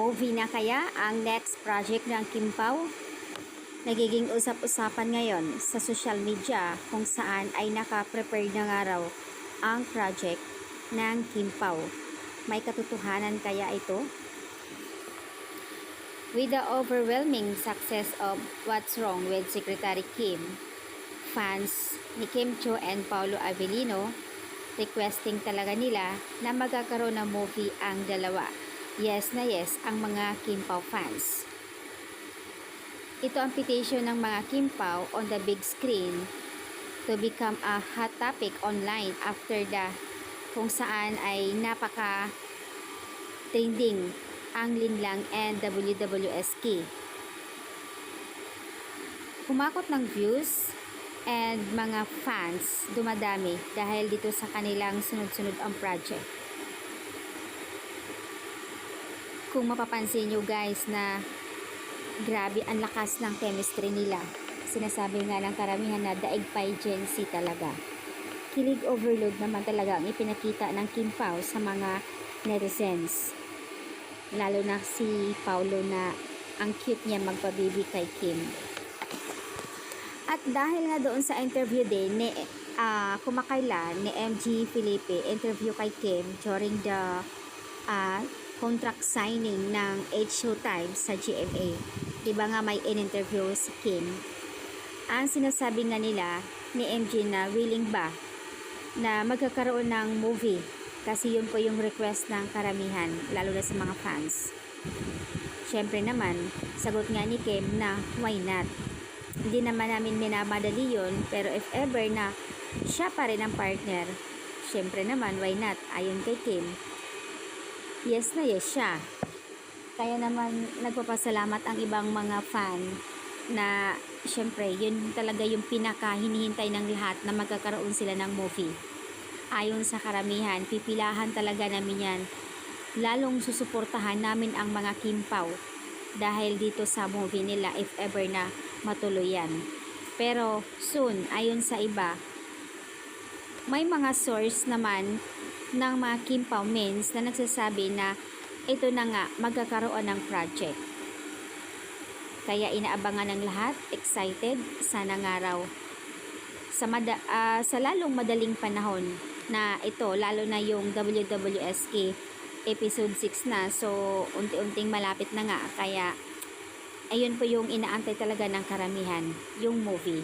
Movie na kaya ang next project ng Kim Pao? Nagiging usap-usapan ngayon sa social media kung saan ay naka-prepare na nga raw ang project ng Kim Pao. May katotohanan kaya ito? With the overwhelming success of What's Wrong with Secretary Kim, fans ni Kim Chiu and Paolo Avellino requesting talaga nila na magkakaroon ng movie ang dalawa. Yes na yes ang mga Kim Pao fans. Ito ang petition ng mga Kim Pao on the big screen to become a hot topic online after kung saan ay napaka trending ang Linlang and WWSK. Kumakot ng views and mga fans dumadami dahil dito sa kanilang sunod-sunod ang project. Kung mapapansin nyo guys na grabe ang lakas ng chemistry nila. Sinasabi nga ng karamihan na daig pageantry talaga. Kilig overload naman talaga ang ipinakita ng Kim Pao sa mga netizens. Lalo na si Paolo na ang cute niya magpabibi kay Kim. At dahil nga doon sa interview din ni kumakailan ni MG Felipe interview kay Kim during the contract signing ng Showtime sa GMA. Diba nga may in-interview si Kim? Ang sinasabi nga nila ni MG na willing ba na magkakaroon ng movie kasi yun po yung request ng karamihan lalo na sa mga fans. Syempre naman, sagot nga ni Kim na why not? Hindi naman namin minamadali yun pero if ever na siya pa rin ang partner, syempre naman why not? Ayon kay Kim, yes na yes siya. Kaya naman nagpapasalamat ang ibang mga fan na syempre yun talaga yung pinaka hinihintay ng lahat na magkakaroon sila ng movie. Ayon sa karamihan, pipilahan talaga namin yan. Lalong susuportahan namin ang mga Kim Pao dahil dito sa movie nila if ever na matuloy yan. Pero soon, ayon sa iba, may mga source naman ng mga Kim Pao mains na nagsasabi na ito na nga magkakaroon ng project. Kaya inaabangan ng lahat, excited, sana nga raw. Sa lalong madaling panahon na ito, lalo na yung WWSK episode 6 na, so unti-unting malapit na nga. Kaya ayun po yung inaantay talaga ng karamihan, yung movie.